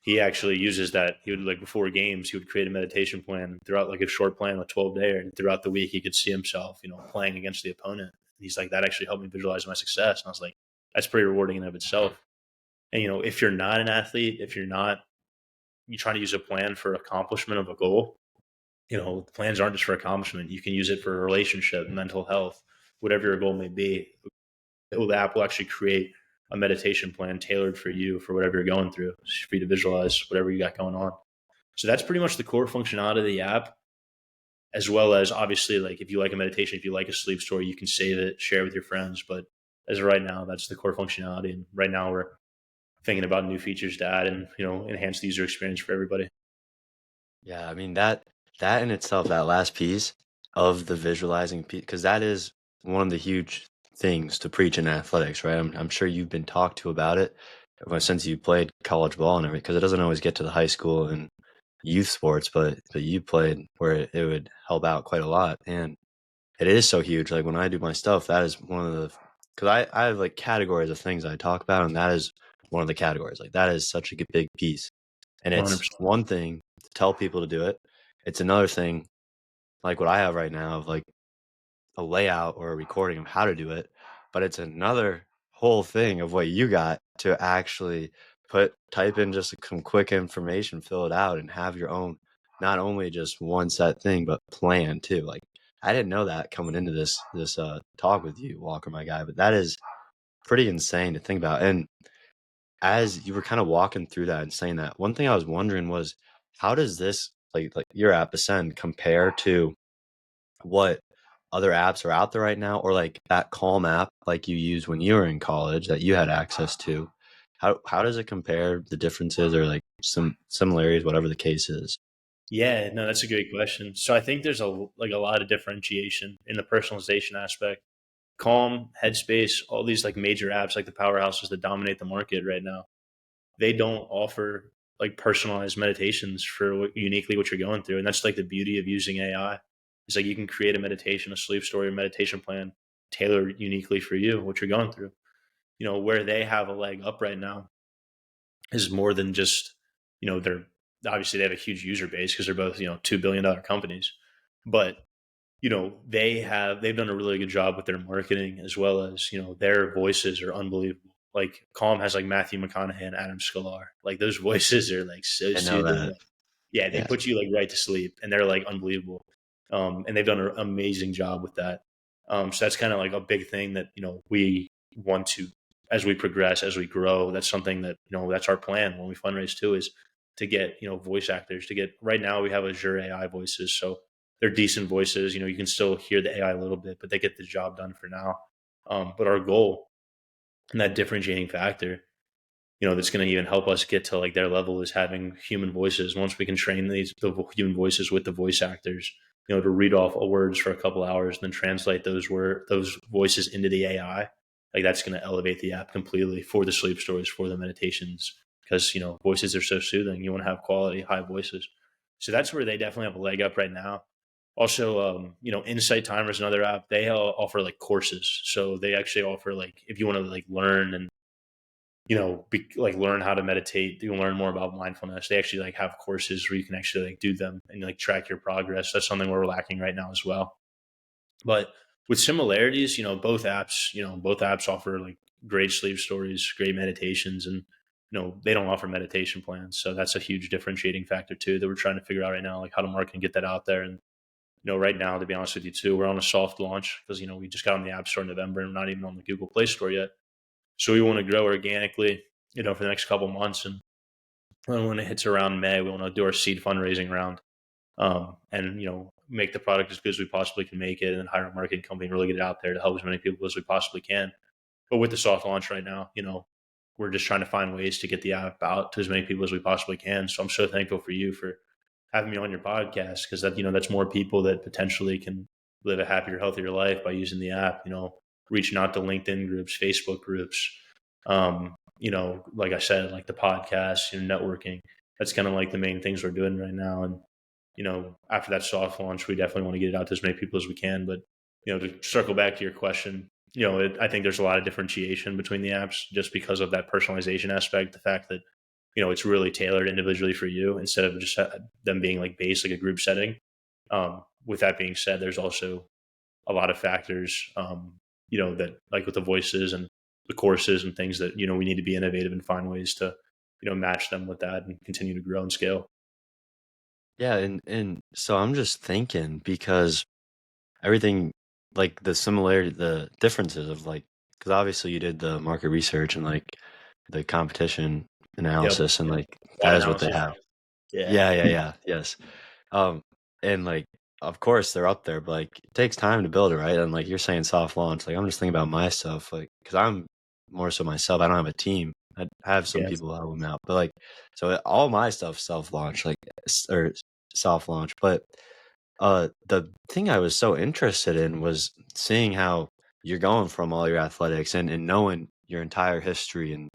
He actually uses that. He would, like, before games, he would create a meditation plan throughout, like a short plan, a 12-day, and throughout the week he could see himself, playing against the opponent. He's like, that actually helped me visualize my success. And I was like, that's pretty rewarding in and of itself. And, if you're not an athlete, if you're trying to use a plan for accomplishment of a goal, plans aren't just for accomplishment. You can use it for a relationship, mental health, whatever your goal may be. The app will actually create a meditation plan tailored for you for whatever you're going through, for you to visualize whatever you got going on. So that's pretty much the core functionality of the app, as well as, obviously, like, if you like a meditation, if you like a sleep story, you can save it, share it with your friends. But as of right now, that's the core functionality. And right now we're thinking about new features to add and, enhance the user experience for everybody. Yeah, I mean that in itself, that last piece of the visualizing piece, because that is one of the huge things to preach in athletics, right? I'm sure you've been talked to about it since you played college ball and everything, because it doesn't always get to the high school and youth sports, but you played where it would help out quite a lot, and it is so huge. Like when I do my stuff, that is one of the, because I have like categories of things I talk about, and that is one of the categories. Like that is such a big piece. And it's 100%. one thing to tell people to do it. It's another thing, like what I have right now, of like a layout or a recording of how to do it. But it's another whole thing of what you got to actually type in just some quick information, fill it out, and have your own, not only just one set thing, but plan too. Like I didn't know that coming into this talk with you, Walker, my guy, but that is pretty insane to think about. And as you were kind of walking through that and saying that, one thing I was wondering was, how does this, like your app Ascend, compare to what other apps are out there right now, or like that Calm app like you used when you were in college that you had access to? How does it compare, the differences, or like some similarities, whatever the case is? Yeah, no, that's a great question. So I think there's a lot of differentiation in the personalization aspect. Calm, Headspace, all these like major apps, like the powerhouses that dominate the market right now, they don't offer like personalized meditations for uniquely what you're going through. And that's like the beauty of using AI. It's like you can create a meditation, a sleep story, a meditation plan tailored uniquely for you, what you're going through. Where they have a leg up right now is more than just, they're obviously, they have a huge user base because they're both, $2 billion companies. But they've done a really good job with their marketing, as well as, their voices are unbelievable. Like Calm has like Matthew McConaughey and Adam Sklar. Like those voices are like so I know soothing. that. Like, yeah, they Yeah. put you like right to sleep, and they're like unbelievable. And they've done an amazing job with that. So that's kind of like a big thing that, we want to, as we progress, as we grow, that's something that, that's our plan when we fundraise too, is to get, voice actors. To get, right now we have Azure AI voices, so they're decent voices. You can still hear the AI a little bit, but they get the job done for now. But our goal, and that differentiating factor, that's going to even help us get to like their level, is having human voices. Once we can train the human voices with the voice actors, to read off words for a couple hours and then translate those voices into the AI, like that's going to elevate the app completely for the sleep stories, for the meditations, because voices are so soothing. You want to have quality high voices. So that's where they definitely have a leg up right now. Also, Insight Timer is another app. They offer like courses, so they actually offer, like, if you want to like learn and like learn how to meditate, you learn more about mindfulness. They actually like have courses where you can actually like do them and like track your progress. That's something we're lacking right now as well. But with similarities, both apps offer like great sleep stories, great meditations, and they don't offer meditation plans. So that's a huge differentiating factor too that we're trying to figure out right now, like how to market and get that out there. And right now, to be honest with you too, we're on a soft launch because we just got on the App Store in November and we're not even on the Google Play Store yet. So we want to grow organically, for the next couple months. And when it hits around May, we want to do our seed fundraising round, and make the product as good as we possibly can make it, and then hire a marketing company and really get it out there to help as many people as we possibly can. But with the soft launch right now, we're just trying to find ways to get the app out to as many people as we possibly can. So I'm so thankful for you for having me on your podcast, because that's more people that potentially can live a happier, healthier life by using the app. Reaching out to LinkedIn groups, Facebook groups, like I said, like the podcast, networking. that's kind of like the main things we're doing right now. And after that soft launch, we definitely want to get it out to as many people as we can. But to circle back to your question, I think there's a lot of differentiation between the apps just because of that personalization aspect. The fact that it's really tailored individually for you instead of just them being like based like a group setting. With that being said, there's also a lot of factors, that like with the voices and the courses and things that we need to be innovative and find ways to match them with that and continue to grow and scale. Yeah, and so I'm just thinking because everything like the similarity, the differences of like, because obviously you did the market research and like the competition Yep, analysis and like that that is what they analysis. have. Yeah, Yeah, yeah, yeah, yes. Um, and like, of course they're up there, but like it takes time to build it, right? And like you're saying soft launch, like I'm just thinking about myself, like because I'm more so myself. I don't have a team. I have some yeah, people help them out, but like, so all my stuff self launch, like or soft launch. But the thing I was so interested in was seeing how you're going from all your athletics and knowing your entire history and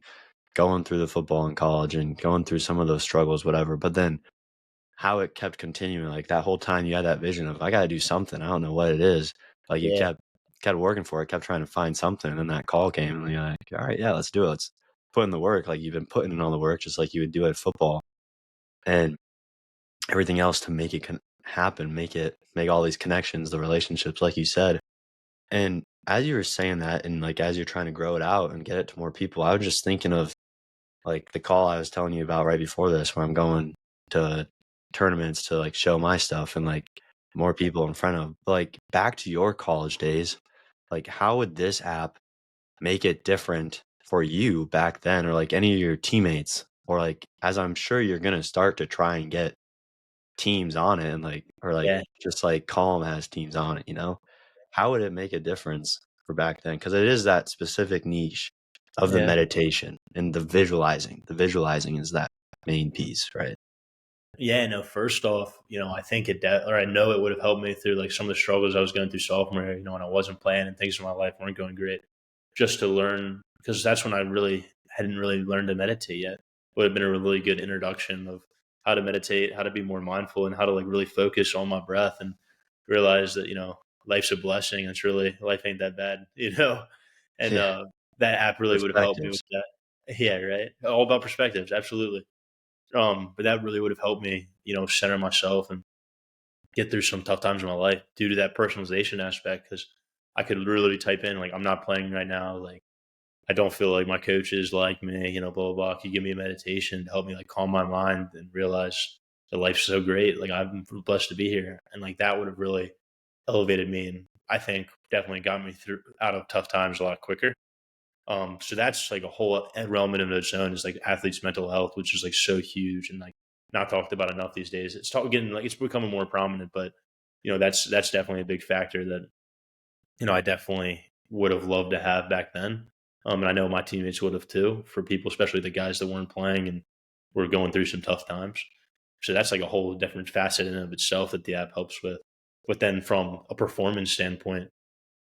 going through the football in college and going through some of those struggles, whatever. But then how it kept continuing, like, that whole time you had that vision of, "I gotta do something, I don't know what it is." Like, you yeah, kept working for it, kept trying to find something, and then that call came, and you're like, "Alright, yeah, let's do it. Let's put in the work." Like, you've been putting in all the work just like you would do at football, and everything else to make it happen, make all these connections, the relationships, like you said. And as you were saying that and, like, as you're trying to grow it out and get it to more people, I was just thinking of like the call I was telling you about right before this, where I'm going to tournaments to like show my stuff and like more people in front of. But, like back to your college days, like how would this app make it different for you back then, or like any of your teammates, or like as I'm sure you're gonna start to try and get teams on it and like or like yeah, just like Calm has teams on it, you know? How would it make a difference for back then? Because it is that specific niche of the yeah. meditation and the visualizing. The visualizing is that main piece, right? Yeah, no, first off, I think or I know it would have helped me through like some of the struggles I was going through sophomore year, when I wasn't playing and things in my life weren't going great. Just to learn, because that's when I really hadn't really learned to meditate yet. Would have been a really good introduction of how to meditate, how to be more mindful, and how to like really focus on my breath and realize that, life's a blessing. It's really, life ain't that bad, and Yeah. that app really would have helped me with Perspectives. that. Yeah, right. All about perspectives. Absolutely. But that really would have helped me, center myself and get through some tough times in my life due to that personalization aspect. Because I could literally type in like, "I'm not playing right now. Like, I don't feel like my coaches like me. Blah blah blah. Can you give me a meditation to help me like calm my mind and realize that life's so great? Like, I'm blessed to be here." And like that would have really elevated me, and I think definitely got me through out of tough times a lot quicker. So that's like a whole element of its own is like athletes' mental health, which is like so huge and like not talked about enough these days. Getting like it's becoming more prominent, but that's definitely a big factor that I definitely would have loved to have back then. And I know my teammates would have too. For people, especially the guys that weren't playing and were going through some tough times. So that's like a whole different facet in and of itself that the app helps with. But then from a performance standpoint,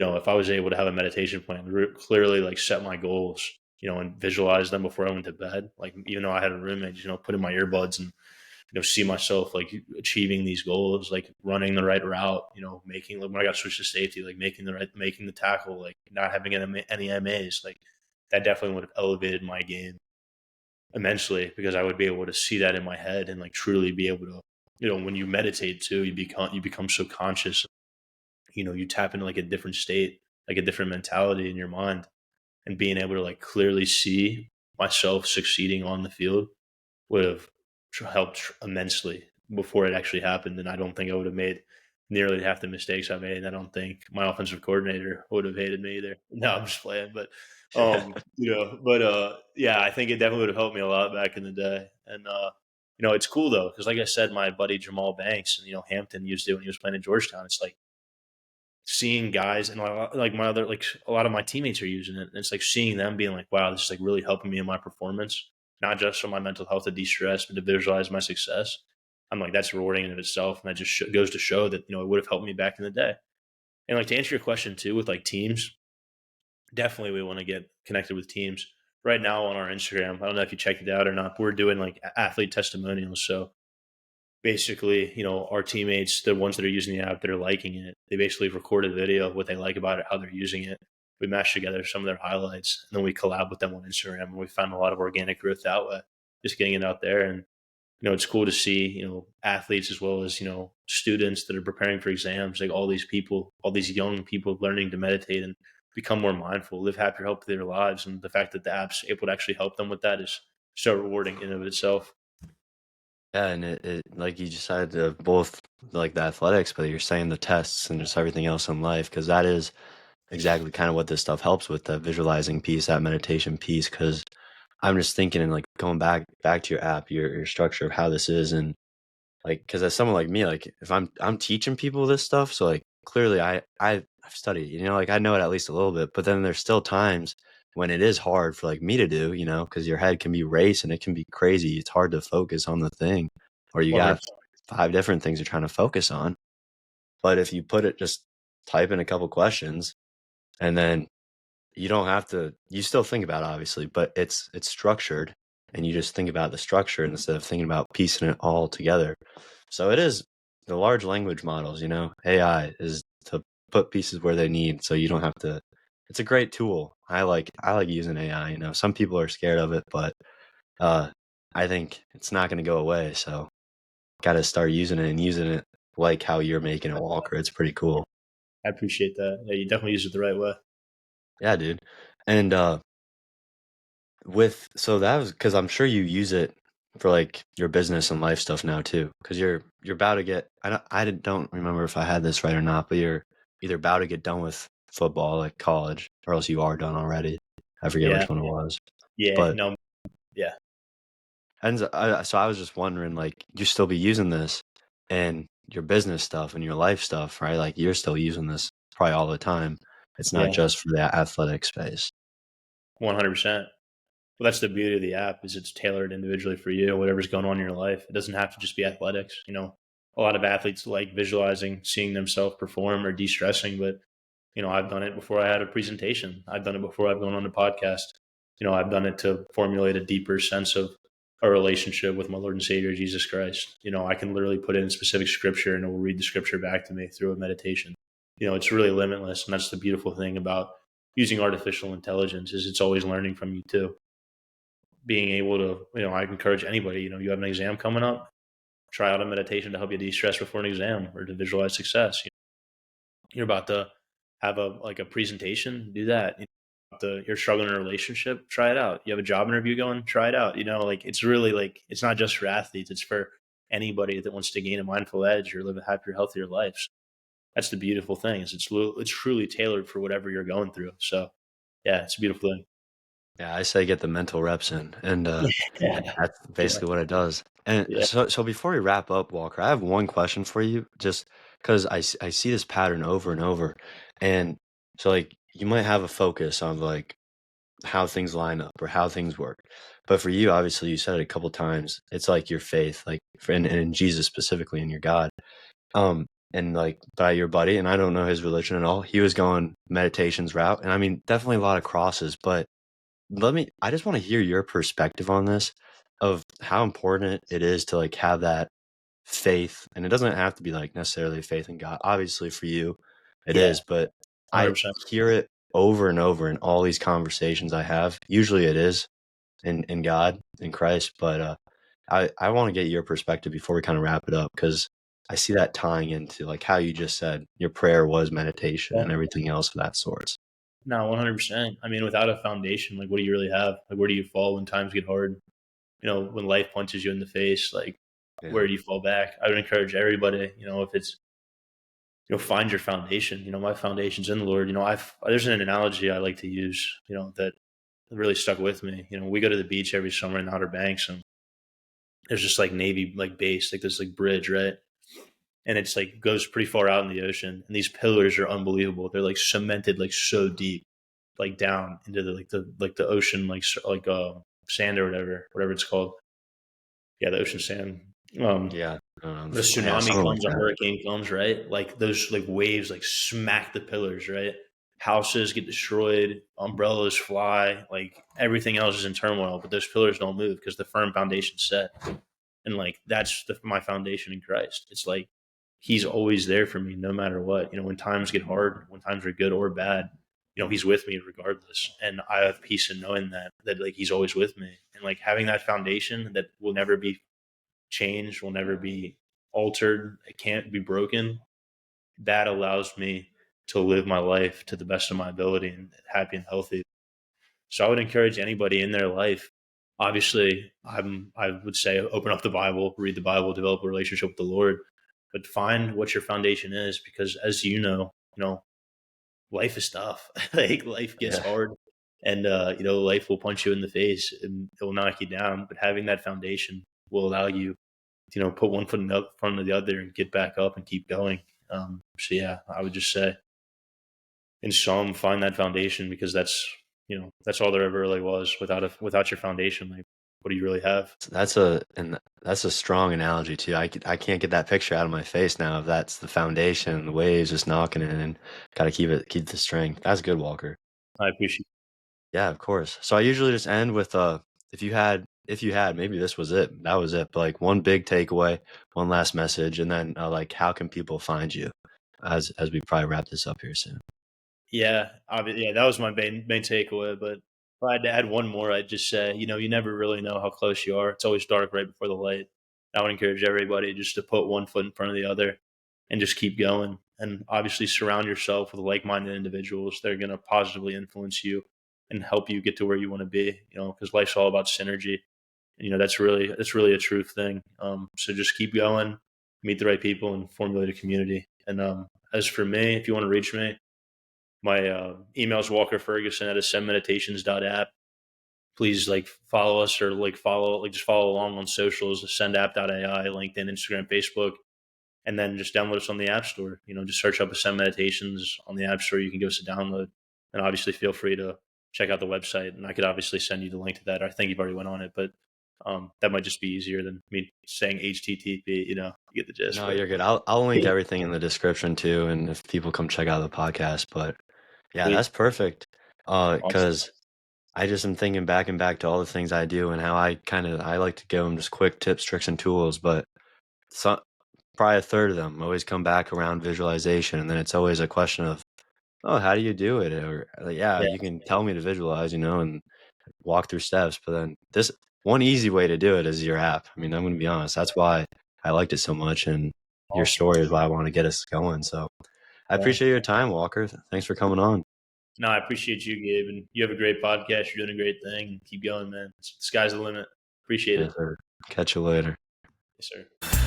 if I was able to have a meditation plan, clearly like set my goals, and visualize them before I went to bed. Like even though I had a roommate, put in my earbuds and see myself like achieving these goals, like running the right route, making like when I got switched to safety, like making the tackle, like not having any MAs, like that definitely would have elevated my game immensely because I would be able to see that in my head and like truly be able to, when you meditate too, you become so conscious, you tap into like a different state, like a different mentality in your mind, and being able to like clearly see myself succeeding on the field would have helped immensely before it actually happened. And I don't think I would have made nearly half the mistakes I made. And I don't think my offensive coordinator would have hated me either. No, I'm just playing. But, yeah, I think it definitely would have helped me a lot back in the day. And, it's cool though, because like I said, my buddy Jamal Banks and, Hampton used to when he was playing in Georgetown. It's like seeing guys and like my other, like a lot of my teammates are using it. And it's like seeing them being like, wow, this is like really helping me in my performance, not just for my mental health to de-stress, but to visualize my success. I'm like, that's rewarding in of itself. And that just goes to show that, it would have helped me back in the day. And like to answer your question too, with like teams, definitely we want to get connected with teams. right now on our Instagram. I don't know if you checked it out or not, but we're doing like athlete testimonials. So basically, our teammates, the ones that are using the app that are liking it, they basically record a video of what they like about it, how they're using it. We mash together some of their highlights, and then we collab with them on Instagram, and we found a lot of organic growth that way, just getting it out there. And it's cool to see, athletes as well as, students that are preparing for exams, like all these people, all these young people learning to meditate and become more mindful, live happier, help their lives. And the fact that the app's able to actually help them with that is so rewarding in and of itself. Yeah, and it like you just said, both like the athletics, but you're saying the tests and just everything else in life, because that is exactly kind of what this stuff helps with, that visualizing piece, that meditation piece. Because I'm just thinking and like going back to your app, your structure of how this is, and like, because as someone like me, like if I'm teaching people this stuff, so like clearly I've studied, like I know it at least a little bit, but then there's still times when it is hard for like me to do, because your head can be racing, it can be crazy. It's hard to focus on the thing, or you got 100%. five different things you're trying to focus on. But if you put it, just type in a couple questions, and then you don't have to, you still think about it, obviously, but it's structured, and you just think about the structure instead of thinking about piecing it all together. So it is the large language models, AI is to put pieces where they need, so you don't have to. It's a great tool. I like using AI. Some people are scared of it, but uh I think it's not going to go away, so got to start using it, and using it like how you're making it, Walker. It's pretty cool. I appreciate that. Yeah, you definitely use it the right way. Yeah, dude. And with so that was because I'm sure you use it for like your business and life stuff now too. Because you're about to get. I don't remember if I had this right or not, but you're either about to get done with football, like college, or else you are done already. I forget Yeah. which one it was, Yeah. but No. Yeah. so I was just wondering, like, you still be using this and your business stuff and your life stuff, right? Like, you're still using this probably all the time. It's not Yeah. just for the athletic space. 100%. Well, that's the beauty of the app is it's tailored individually for you, whatever's going on in your life. It doesn't have to just be athletics. A lot of athletes like visualizing, seeing themselves perform or de-stressing, but I've done it before I had a presentation. I've done it before I've gone on a podcast. I've done it to formulate a deeper sense of a relationship with my Lord and Savior Jesus Christ. I can literally put in specific scripture and it will read the scripture back to me through a meditation. It's really limitless, and that's the beautiful thing about using artificial intelligence is it's always learning from you too. Being able to, I encourage anybody, you have an exam coming up, try out a meditation to help you de-stress before an exam or to visualize success. You're about to have a presentation, do that. You're struggling in a relationship, try it out. You have a job interview going, try it out. Like it's really like it's not just for athletes; it's for anybody that wants to gain a mindful edge or live a happier, healthier life. So that's the beautiful thing is it's truly tailored for whatever you're going through. So yeah, it's a beautiful thing. Yeah, I say get the mental reps in, and Yeah, that's yeah, basically what it does. And yeah, so before we wrap up, Walker, I have one question for you, just because I see this pattern over and over, and so like you might have a focus on like how things line up or how things work. But for you, obviously, you said it a couple times. It's like your faith, like and in Jesus specifically, and your God. And like by your buddy, and I don't know his religion at all. He was going meditations route, and I mean, definitely a lot of crosses. But I just want to hear your perspective on this, of how important it is to like have that faith, and it doesn't have to be like necessarily faith in God. Obviously, for you, it yeah, is, but I 100%. hear it over and over in all these conversations I have. Usually it is in God, in Christ, but I want to get your perspective before we kind of wrap it up, because I see that tying into like how you just said your prayer was meditation Yeah. and everything else of that sorts. No, 100%. I mean, without a foundation, like, what do you really have? Like, where do you fall when times get hard? When life punches you in the face, like, Yeah. where do you fall back? I would encourage everybody, if it's, find your foundation. My foundation's in the Lord. There's an analogy I like to use, that really stuck with me. We go to the beach every summer in the Outer Banks, and there's just like Navy, like base, like this, like bridge, right? And it's like goes pretty far out in the ocean. And these pillars are unbelievable. They're like cemented, like so deep, like down into the ocean, sand or whatever it's called. Yeah, the ocean sand. Yeah. The Yeah, tsunami something like comes, a that. hurricane comes, right? Like those like waves like smack the pillars, right? houses get destroyed, umbrellas fly, like everything else is in turmoil, but those pillars don't move because the firm foundation's set. And like that's my foundation in Christ. It's like He's always there for me, no matter what. When times get hard, when times are good or bad, He's with me regardless. And I have peace in knowing that like He's always with me, and like having that foundation that will never be changed, will never be altered, it can't be broken. That allows me to live my life to the best of my ability and happy and healthy. So I would encourage anybody in their life. Obviously, I would say open up the Bible, read the Bible, develop a relationship with the Lord, but find what your foundation is, because as life is tough. Like life gets Yeah. hard, and life will punch you in the face and it will knock you down. But having that foundation will allow you, put one foot in front of the other and get back up and keep going. So yeah, I would just say in some find that foundation, because that's all there ever really was. Without your foundation, like what do you really have? That's a strong analogy too. I can't get that picture out of my face now. If that's the foundation, the waves just knocking it, and got to keep the strength. That's good, Walker. I appreciate. Yeah, of course. So I usually just end with if you had maybe this was it, that was it. But like one big takeaway, one last message, and then like how can people find you as we probably wrap this up here soon. Yeah, obviously, yeah, that was my main takeaway. But if I had to add one more, I'd just say, you never really know how close you are. It's always dark right before the light. I would encourage everybody just to put one foot in front of the other and just keep going. And obviously, surround yourself with like-minded individuals that are going to positively influence you and help you get to where you want to be. Because life's all about synergy, and that's really a true thing. So just keep going, meet the right people, and formulate a community. And as for me, if you want to reach me, my email is Walker Ferguson at ascendmeditations.app. Please like follow us, or just follow along on socials, ascendapp.ai, LinkedIn, Instagram, Facebook, and then just download us on the App Store. Just search up Ascend Meditations on the App Store. You can give us a download, and obviously feel free to check out the website. And I could obviously send you the link to that. I think you've already went on it, but that might just be easier than me saying HTTP. You get the gist. No, But you're good. I'll link everything in the description too, and if people come check out the podcast. But yeah, sweet, that's perfect. awesome. Because I just am thinking back and back to all the things I do and how I like to give them just quick tips, tricks, and tools. But some probably a third of them always come back around visualization, and then it's always a question of, oh, how do you do it? Or like, yeah, Yeah, you can tell me to visualize, and walk through steps. But then this one easy way to do it is your app. I mean, I'm going to be honest. That's why I liked it so much, and your awesome. story is why I want to get us going. So I Yeah. appreciate your time, Walker. Thanks for coming on. No, I appreciate you, Gabe, and you have a great podcast. You're doing a great thing. Keep going, man. The sky's the limit. Appreciate it. Yes, sir. Catch you later. Yes, sir.